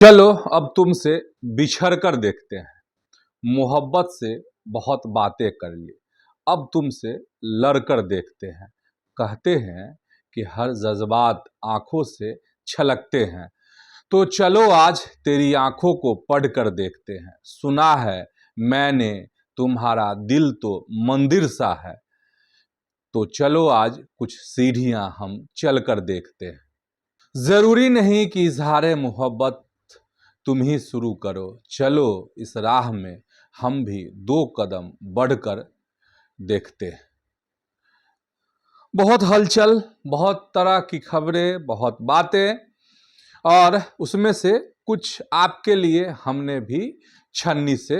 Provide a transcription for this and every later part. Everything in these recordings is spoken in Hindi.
चलो अब तुमसे बिछड़ कर देखते हैं। मोहब्बत से बहुत बातें कर ली, अब तुमसे लड़कर देखते हैं। कहते हैं कि हर जज्बात आंखों से छलकते हैं, तो चलो आज तेरी आंखों को पढ़ कर देखते हैं। सुना है मैंने तुम्हारा दिल तो मंदिर सा है, तो चलो आज कुछ सीढ़ियां हम चल कर देखते हैं। जरूरी नहीं कि इजहार मोहब्बत तुम ही शुरू करो, चलो इस राह में हम भी दो कदम बढ़कर देखते हैं। बहुत हलचल, बहुत तरह की खबरें, बहुत बातें, और उसमें से कुछ आपके लिए हमने भी छन्नी से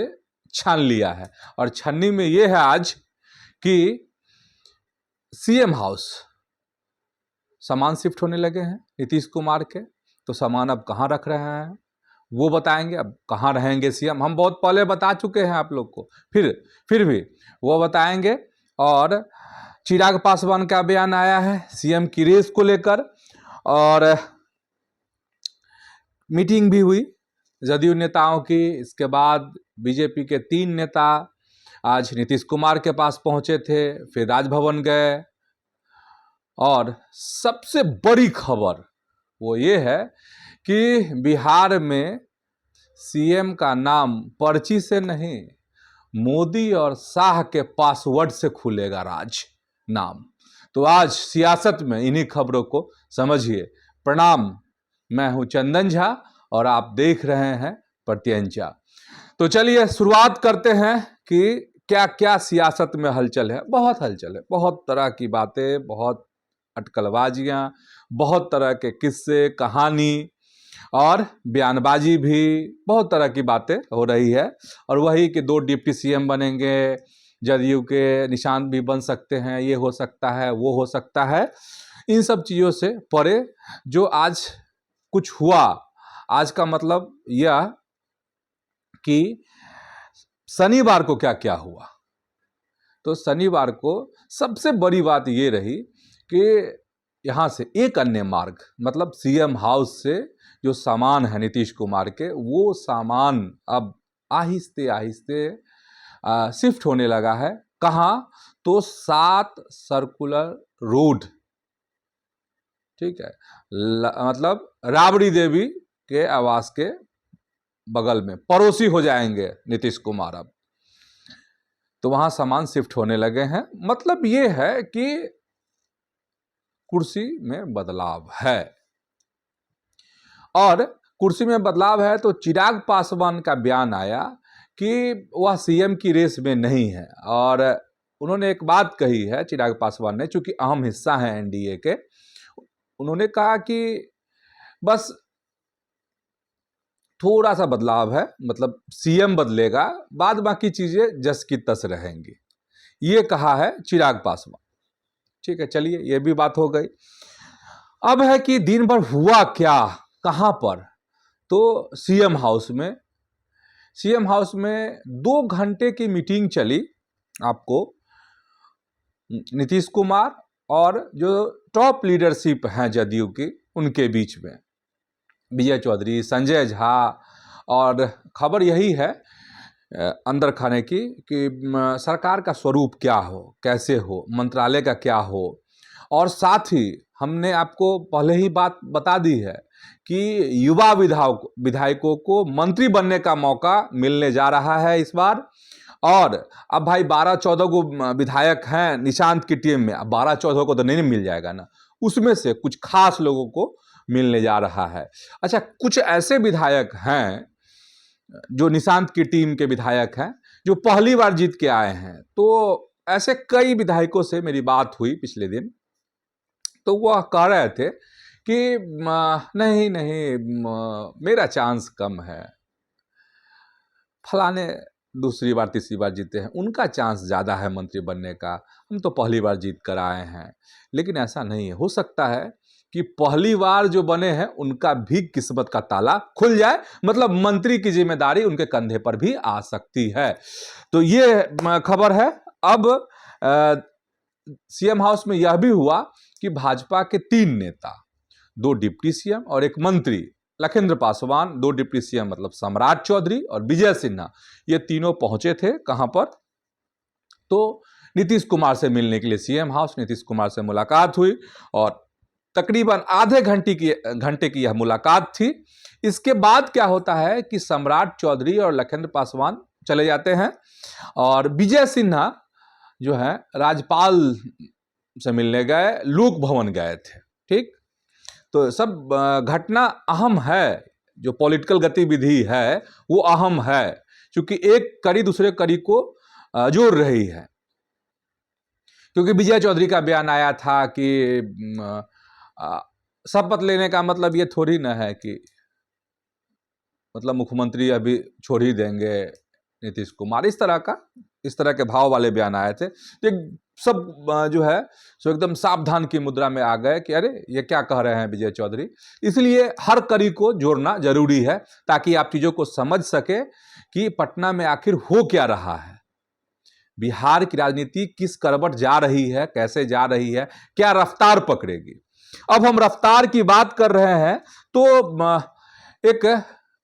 छान लिया है। और छन्नी में यह है आज कि सीएम हाउस सामान शिफ्ट होने लगे हैं नीतीश कुमार के। तो सामान अब कहाँ रख रहे हैं वो बताएंगे। अब कहाँ रहेंगे सीएम, हम बहुत पहले बता चुके हैं आप लोग को, फिर भी वो बताएंगे। और चिराग पासवान का बयान आया है सीएम की रेस को लेकर, और मीटिंग भी हुई जदयू नेताओं की। इसके बाद बीजेपी के 3 नेता आज नीतीश कुमार के पास पहुंचे थे, फिर राजभवन गए। और सबसे बड़ी खबर वो ये है कि बिहार में सीएम का नाम पर्ची से नहीं, मोदी और शाह के पासवर्ड से खुलेगा राज नाम। तो आज सियासत में इन्हीं खबरों को समझिए। प्रणाम, मैं हूं चंदन झा और आप देख रहे हैं प्रत्यंचा। तो चलिए शुरुआत करते हैं कि क्या क्या सियासत में हलचल है। बहुत हलचल है, बहुत तरह की बातें, बहुत अटकलबाजियां, बहुत तरह के किस्से कहानी और बयानबाजी भी, बहुत तरह की बातें हो रही है। और वही कि 2 डिप्टी सीएम बनेंगे, जदयू के निशान भी बन सकते हैं, ये हो सकता है वो हो सकता है। इन सब चीज़ों से परे जो आज कुछ हुआ, आज का मतलब यह कि शनिवार को क्या क्या हुआ। तो शनिवार को सबसे बड़ी बात ये रही कि यहाँ से एक अन्य मार्ग, मतलब सीएम हाउस से जो सामान है नीतीश कुमार के, वो सामान अब आहिस्ते आहिस्ते शिफ्ट होने लगा है। कहाँ? तो 7 सर्कुलर रोड, ठीक है, मतलब राबड़ी देवी के आवास के बगल में पड़ोसी हो जाएंगे नीतीश कुमार अब। तो वहां सामान शिफ्ट होने लगे हैं। मतलब ये है कि कुर्सी में बदलाव है। और कुर्सी में बदलाव है तो चिराग पासवान का बयान आया कि वह सीएम की रेस में नहीं है। और उन्होंने एक बात कही है चिराग पासवान ने, चूंकि अहम हिस्सा है एनडीए के, उन्होंने कहा कि बस थोड़ा सा बदलाव है, मतलब सीएम बदलेगा, बाद बाकी चीजें जस की तस रहेंगी, ये कहा है चिराग पासवान। ठीक है, चलिए ये भी बात हो गई। अब है कि दिन भर हुआ क्या, कहां पर? तो सीएम हाउस में 2 घंटे की मीटिंग चली। आपको नीतीश कुमार और जो टॉप लीडरशिप हैं जदयू की, उनके बीच में विजय चौधरी, संजय झा। और खबर यही है अंदर खाने की कि सरकार का स्वरूप क्या हो, कैसे हो, मंत्रालय का क्या हो। और साथ ही हमने आपको पहले ही बात बता दी है कि युवा विधायकों को मंत्री बनने का मौका मिलने जा रहा है इस बार। और अब भाई 12-14 को विधायक हैं निशांत की टीम में, अब 12-14 को तो नहीं मिल जाएगा ना, उसमें से कुछ खास लोगों को मिलने जा रहा है। अच्छा, कुछ ऐसे विधायक हैं जो निशांत की टीम के विधायक हैं, जो पहली बार जीत के आए हैं। तो ऐसे कई विधायकों से मेरी बात हुई पिछले दिन, तो वह कह रहे थे कि नहीं नहीं, मेरा चांस कम है, फलाने दूसरी बार तीसरी बार जीते हैं, उनका चांस ज़्यादा है मंत्री बनने का, हम तो पहली बार जीत कर आए हैं। लेकिन ऐसा नहीं है, हो सकता है कि पहली बार जो बने हैं उनका भी किस्मत का ताला खुल जाए, मतलब मंत्री की जिम्मेदारी उनके कंधे पर भी आ सकती है। तो ये खबर है। अब सीएम हाउस में यह भी हुआ कि भाजपा के 3 नेता, 2 डिप्टी सीएम और 1 मंत्री लखिंद्र पासवान, 2 डिप्टी सीएम मतलब सम्राट चौधरी और विजय सिन्हा, ये तीनों पहुंचे थे कहां पर, तो नीतीश कुमार से मिलने के लिए सीएम हाउस। नीतीश कुमार से मुलाकात हुई और तकरीबन आधे घंटे की यह मुलाकात थी। इसके बाद क्या होता है कि सम्राट चौधरी और लखिंद्र पासवान चले जाते हैं और विजय सिन्हा जो है राज्यपाल से मिलने गए, लोक भवन गए थे। ठीक, तो सब घटना अहम है, जो पॉलिटिकल गतिविधि है वो अहम है, क्योंकि एक कड़ी दूसरे कड़ी को जोड़ रही है। क्योंकि विजय चौधरी का बयान आया था कि शपथ लेने का मतलब ये थोड़ी ना है कि मतलब मुख्यमंत्री अभी छोड़ ही देंगे नीतीश कुमार, इस तरह के भाव वाले बयान आए थे। तो सब जो है सो एकदम सावधान की मुद्रा में आ गए कि अरे ये क्या कह रहे हैं विजय चौधरी। इसलिए हर कड़ी को जोड़ना जरूरी है ताकि आप चीजों को समझ सके कि पटना में आखिर हो क्या रहा है, बिहार की राजनीति किस करवट जा रही है, कैसे जा रही है, क्या रफ्तार पकड़ेगी। अब हम रफ्तार की बात कर रहे हैं तो एक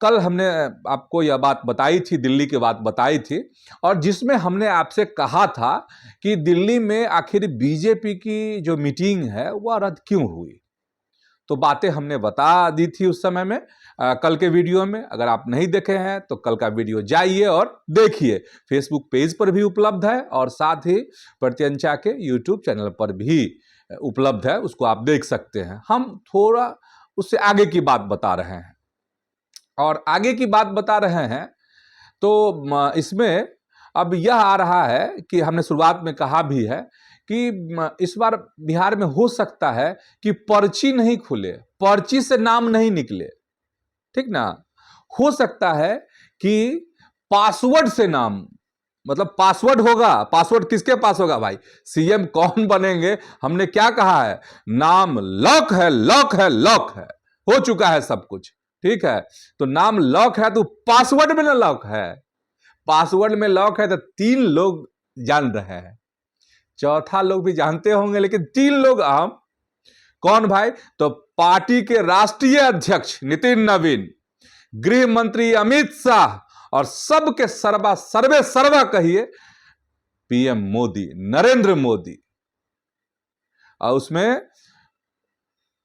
कल हमने आपको यह बात बताई थी, दिल्ली की बात बताई थी, और जिसमें हमने आपसे कहा था कि दिल्ली में आखिर बीजेपी की जो मीटिंग है वह रद्द क्यों हुई। तो बातें हमने बता दी थी उस समय में, कल के वीडियो में। अगर आप नहीं देखे हैं तो कल का वीडियो जाइए और देखिए, फेसबुक पेज पर भी उपलब्ध है और साथ ही प्रत्यंचा के यूट्यूब चैनल पर भी उपलब्ध है, उसको आप देख सकते हैं। हम थोड़ा उससे आगे की बात बता रहे हैं, और आगे की बात बता रहे हैं तो इसमें अब यह आ रहा है कि हमने शुरुआत में कहा भी है कि इस बार बिहार में हो सकता है कि पर्ची नहीं खुले, पर्ची से नाम नहीं निकले, ठीक ना। हो सकता है कि पासवर्ड से नाम, मतलब पासवर्ड होगा। पासवर्ड किसके पास होगा भाई, सीएम कौन बनेंगे, हमने क्या कहा है, नाम लॉक है, लॉक है, लॉक है, हो चुका है सब कुछ, ठीक है। तो नाम लॉक है तो पासवर्ड में ना लॉक है, पासवर्ड में लॉक है तो 3 लोग जान रहे हैं, चौथा लोग भी जानते होंगे, लेकिन 3 लोग अहम। कौन भाई, तो पार्टी के राष्ट्रीय अध्यक्ष नितिन नवीन, गृह मंत्री अमित शाह और सबके सर्वे कहिए पीएम मोदी, नरेंद्र मोदी। और उसमें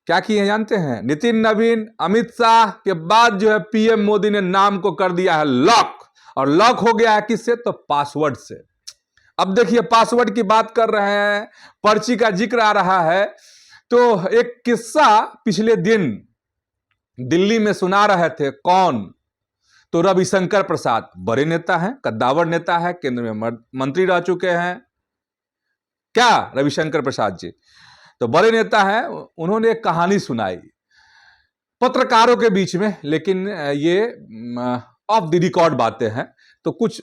क्या किए जानते हैं, नितिन नवीन अमित शाह के बाद जो है पीएम मोदी ने नाम को कर दिया है लॉक, और लॉक हो गया है किससे, तो पासवर्ड से। अब देखिए पासवर्ड की बात कर रहे हैं, पर्ची का जिक्र आ रहा है, तो एक किस्सा पिछले दिन दिल्ली में सुना रहे थे। कौन, तो रविशंकर प्रसाद, बड़े नेता हैं, कद्दावर नेता है, केंद्र में मंत्री रह चुके हैं क्या रविशंकर प्रसाद जी, तो बड़े नेता हैं। उन्होंने एक कहानी सुनाई पत्रकारों के बीच में, लेकिन ये ऑफ द रिकॉर्ड बातें हैं, तो कुछ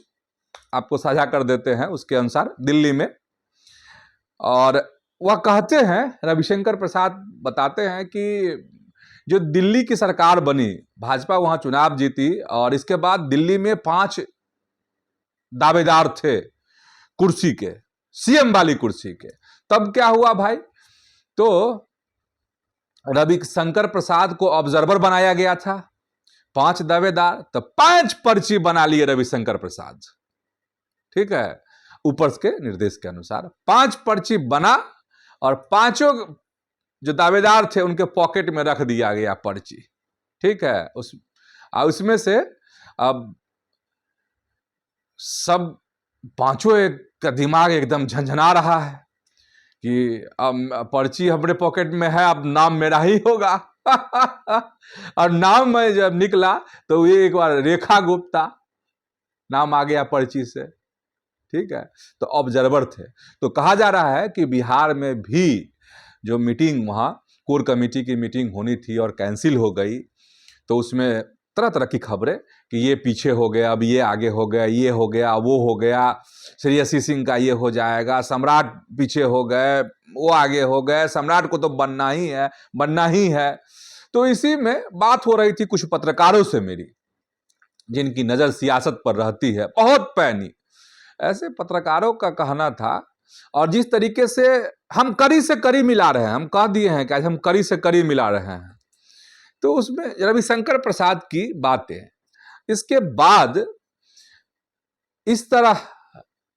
आपको साझा कर देते हैं उसके अनुसार दिल्ली में। और वह कहते हैं, रविशंकर प्रसाद बताते हैं कि जो दिल्ली की सरकार बनी, भाजपा वहां चुनाव जीती, और इसके बाद दिल्ली में 5 दावेदार थे कुर्सी के, सीएम वाली कुर्सी के। तब क्या हुआ भाई, तो रविशंकर प्रसाद को ऑब्जर्वर बनाया गया था, 5 दावेदार, तो 5 पर्ची बना लिए रविशंकर प्रसाद, ठीक है, ऊपर के निर्देश के अनुसार 5 पर्ची बना, और 5 जो दावेदार थे उनके पॉकेट में रख दिया गया पर्ची, ठीक है। उसमें से अब सब 5 का दिमाग एकदम झंझना रहा है कि अब पर्ची अपने पॉकेट में है, अब नाम मेरा ही होगा। और नाम में जब निकला तो ये एक बार रेखा गुप्ता नाम आ गया पर्ची से, ठीक है। तो ऑब्जर्वर थे। तो कहा जा रहा है कि बिहार में भी जो मीटिंग, वहाँ कोर कमेटी की मीटिंग होनी थी और कैंसिल हो गई, तो उसमें तरह तरह की खबरें कि ये पीछे हो गया, अब ये आगे हो गया, ये हो गया, वो हो गया, श्रेयसी सिंह का ये हो जाएगा, सम्राट पीछे हो गए, वो आगे हो गए, सम्राट को तो बनना ही है। तो इसी में बात हो रही थी कुछ पत्रकारों से मेरी, जिनकी नज़र सियासत पर रहती है बहुत पैनी, ऐसे पत्रकारों का कहना था। और जिस तरीके से हम कड़ी से कड़ी मिला रहे हैं, हम कह दिए हैं कि आज हम कड़ी से कड़ी मिला रहे हैं, तो उसमें रविशंकर प्रसाद की बातें, इसके बाद इस तरह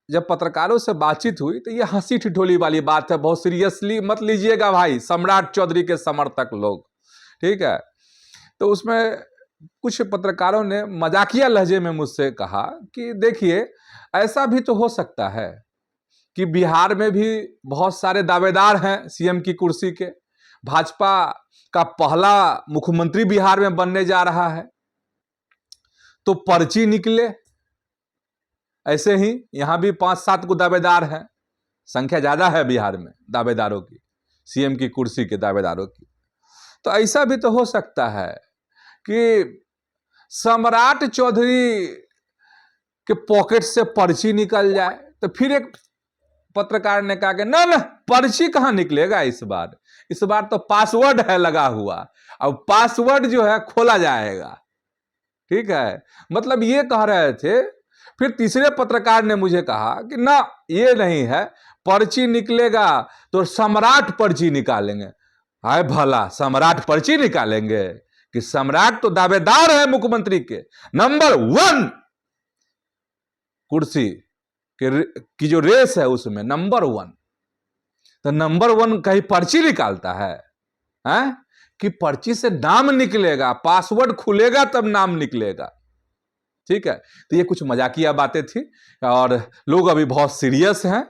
जब पत्रकारों से बातचीत हुई तो ये हंसी ठिठोली वाली बात है, बहुत सीरियसली मत लीजिएगा भाई, सम्राट चौधरी के समर्थक लोग, ठीक है। तो उसमें कुछ पत्रकारों ने मजाकिया लहजे में मुझसे कहा कि देखिए ऐसा भी तो हो सकता है कि बिहार में भी बहुत सारे दावेदार हैं सीएम की कुर्सी के, भाजपा का पहला मुख्यमंत्री बिहार में बनने जा रहा है, तो पर्ची निकले। ऐसे ही यहां भी 5-7 को दावेदार हैं, संख्या ज्यादा है बिहार में दावेदारों की, सीएम की कुर्सी के दावेदारों की। तो ऐसा भी तो हो सकता है कि सम्राट चौधरी के पॉकेट से पर्ची निकल जाए। तो फिर एक पत्रकार ने कहा कि ना पर्ची कहां निकलेगा, इस बार तो पासवर्ड है लगा हुआ, अब पासवर्ड जो है खोला जाएगा, ठीक है। मतलब ये कह रहे थे। फिर तीसरे पत्रकार ने मुझे कहा कि ना ये नहीं है, पर्ची निकलेगा तो सम्राट पर्ची निकालेंगे। हाय भला, सम्राट पर्ची निकालेंगे कि सम्राट तो दावेदार है मुख्यमंत्री के, नंबर 1 कुर्सी की जो रेस है उसमें नंबर 1, तो नंबर 1 कहीं पर्ची निकालता है, हैं? कि पर्ची से नाम निकलेगा, पासवर्ड खुलेगा तब नाम निकलेगा, ठीक है। तो ये कुछ मजाकिया बातें थी और लोग अभी बहुत सीरियस हैं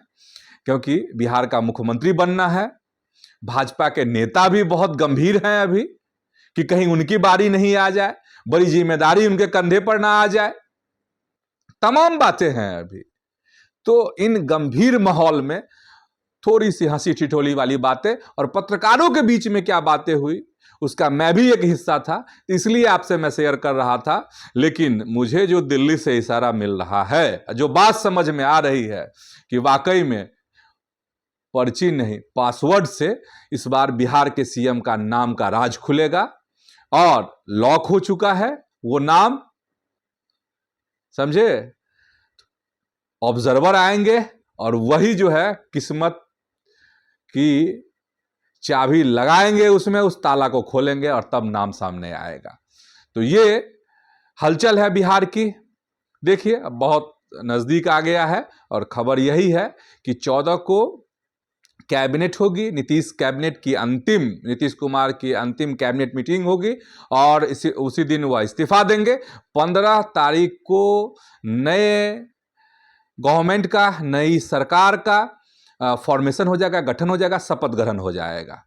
क्योंकि बिहार का मुख्यमंत्री बनना है। भाजपा के नेता भी बहुत गंभीर हैं अभी कि कहीं उनकी बारी नहीं आ जाए, बड़ी जिम्मेदारी उनके कंधे पर ना आ जाए, तमाम बातें हैं अभी। तो इन गंभीर माहौल में थोड़ी सी हंसी ठिठोली वाली बातें और पत्रकारों के बीच में क्या बातें हुई उसका मैं भी एक हिस्सा था, इसलिए आपसे मैं शेयर कर रहा था। लेकिन मुझे जो दिल्ली से इशारा मिल रहा है, जो बात समझ में आ रही है कि वाकई में पर्ची नहीं पासवर्ड से इस बार बिहार के सीएम का नाम का राज खुलेगा और लॉक हो चुका है वो नाम, समझे। ऑब्जर्वर आएंगे और वही जो है किस्मत की चाबी लगाएंगे उसमें, उस ताला को खोलेंगे और तब नाम सामने आएगा। तो ये हलचल है बिहार की। देखिए अब बहुत नजदीक आ गया है और खबर यही है कि 14 को कैबिनेट होगी, नीतीश कुमार की अंतिम कैबिनेट मीटिंग होगी और उसी दिन वह इस्तीफा देंगे। 15 तारीख को नए गवर्नमेंट का, नई सरकार का फॉर्मेशन हो जाएगा, गठन हो जाएगा, शपथ ग्रहण हो जाएगा।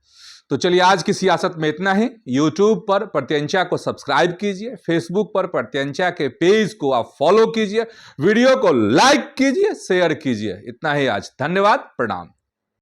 तो चलिए आज की सियासत में इतना ही। यूट्यूब पर प्रत्यंचा को सब्सक्राइब कीजिए, फेसबुक पर प्रत्यंचा के पेज को आप फॉलो कीजिए, वीडियो को लाइक कीजिए, शेयर कीजिए। इतना ही आज, धन्यवाद, प्रणाम।